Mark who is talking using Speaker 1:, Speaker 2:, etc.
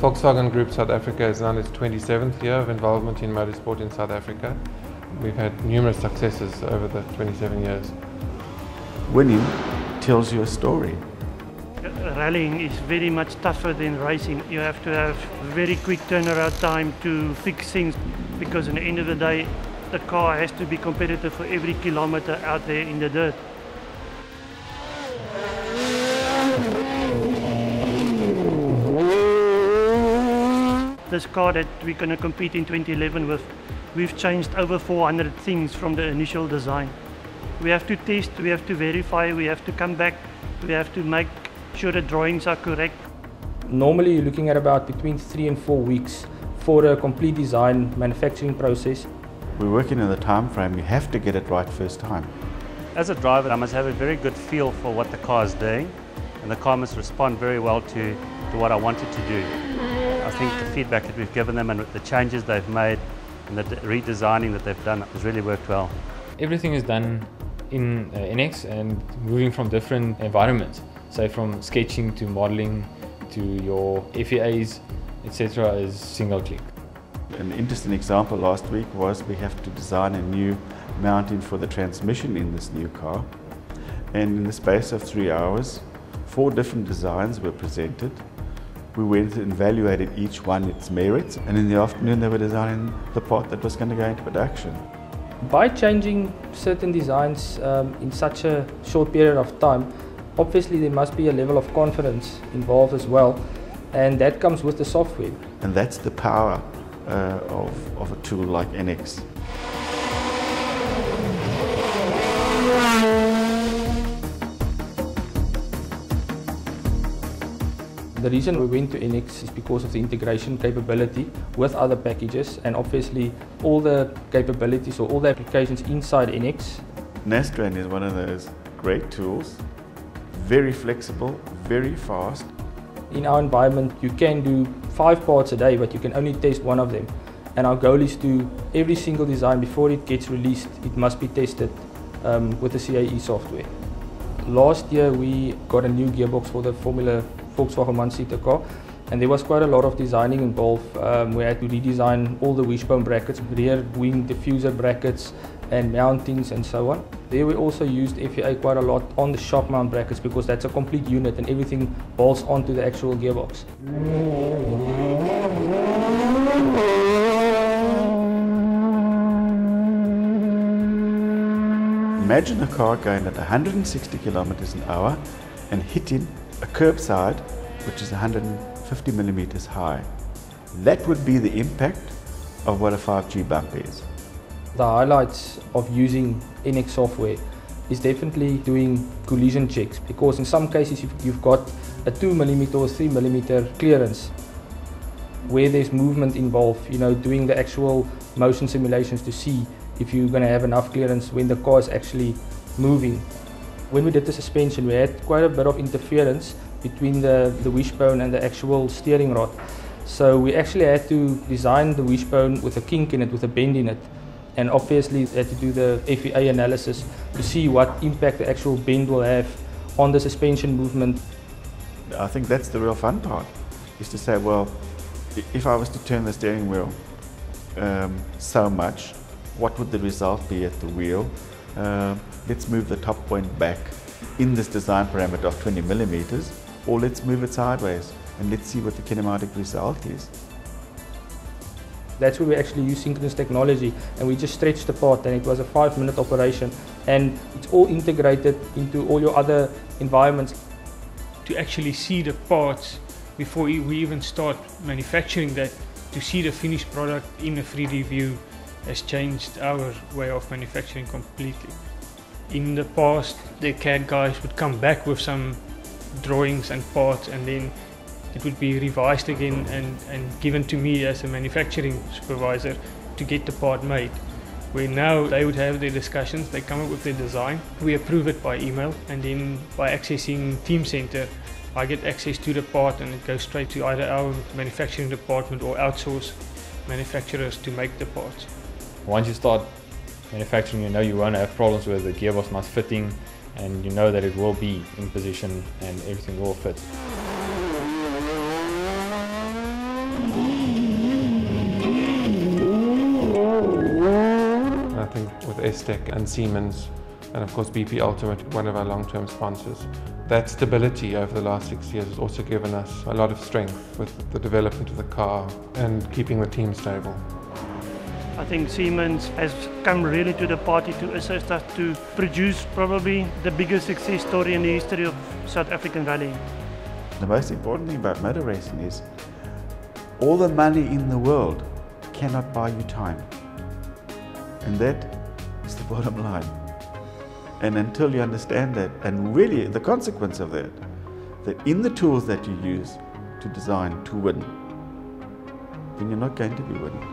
Speaker 1: Volkswagen Group South Africa is now in its 27th year of involvement in motorsport in South Africa. We've had numerous successes over the 27 years.
Speaker 2: Winning tells you a story.
Speaker 3: Rallying is very much tougher than racing. You have to have very quick turnaround time to fix things, because at the end of the day the car has to be competitive for every kilometer out there in the dirt. This car that we're going to compete in 2011 with, we've changed over 400 things from the initial design. We have to test, we have to verify, we have to come back, we have to make sure the drawings are correct.
Speaker 4: Normally you're looking at about between 3 and 4 weeks for a complete design manufacturing process.
Speaker 2: We're working in the time frame, you have to get it right first time.
Speaker 5: As a driver, I must have a very good feel for what the car is doing, and the car must respond very well to what I want it to do. I think the feedback that we've given them and the changes they've made and the redesigning that they've done has really worked well.
Speaker 6: Everything is done in NX and moving from different environments, say from sketching to modeling to your FEAs, etc. is single click.
Speaker 2: An interesting example last week was we have to design a new mounting for the transmission in this new car, and in the space of 3 hours 4 different designs were presented. We went and evaluated each one its merits, and in the afternoon they were designing the part that was going to go into production.
Speaker 4: By changing certain designs in such a short period of time, obviously there must be a level of confidence involved as well, and that comes with the software.
Speaker 2: And that's the power of a tool like NX.
Speaker 4: The reason we went to NX is because of the integration capability with other packages, and obviously all the capabilities or all the applications inside NX.
Speaker 2: Nastran is one of those great tools, very flexible, very fast.
Speaker 4: In our environment you can do 5 parts a day, but you can only test 1 of them. And our goal is to, every single design before it gets released, it must be tested with the CAE software. Last year we got a new gearbox for the Volkswagen one-seater car, and there was quite a lot of designing involved. We had to redesign all the wishbone brackets, rear wing diffuser brackets and mountings and so on. There we also used FEA quite a lot on the shock mount brackets, because that's a complete unit and everything bolts onto the actual gearbox.
Speaker 2: Imagine a car going at 160 kilometers an hour and hitting a curbside which is 150 millimeters high. That would be the impact of what a 5G bump is.
Speaker 4: The highlights of using NX software is definitely doing collision checks, because in some cases you've got a 2mm or 3mm clearance where there's movement involved, doing the actual motion simulations to see if you're going to have enough clearance when the car is actually moving. When we did the suspension, we had quite a bit of interference between the wishbone and the actual steering rod. So we actually had to design the wishbone with a kink in it, with a bend in it. And obviously had to do the FEA analysis to see what impact the actual bend will have on the suspension movement.
Speaker 2: I think that's the real fun part, is to say, well, if I was to turn the steering wheel so much, what would the result be at the wheel? Let's move the top point back in this design parameter of 20 millimeters, or let's move it sideways and let's see what the kinematic result is.
Speaker 4: That's where we actually use synchronous technology, and we just stretched the part, and it was a 5-minute operation, and it's all integrated into all your other environments.
Speaker 7: To actually see the parts before we even start manufacturing that, to see the finished product in a 3D view has changed our way of manufacturing completely. In the past, the CAD guys would come back with some drawings and parts, and then it would be revised again and given to me as a manufacturing supervisor to get the part made. Where now they would have their discussions, they come up with their design, we approve it by email, and then by accessing Team Center, I get access to the part and it goes straight to either our manufacturing department or outsource manufacturers to make the parts.
Speaker 6: Once you start manufacturing, you know you won't have problems with the gearbox not fitting, and you know that it will be in position and everything will fit.
Speaker 1: I think with STEC and Siemens, and of course BP Ultimate, one of our long-term sponsors, that stability over the last 6 years has also given us a lot of strength with the development of the car and keeping the team stable.
Speaker 3: I think Siemens has come really to the party to assist us to produce probably the biggest success story in the history of South African rallying.
Speaker 2: The most important thing about motor racing is all the money in the world cannot buy you time. And that is the bottom line. And until you understand that, and really the consequence of that in the tools that you use to design to win, then you're not going to be winning.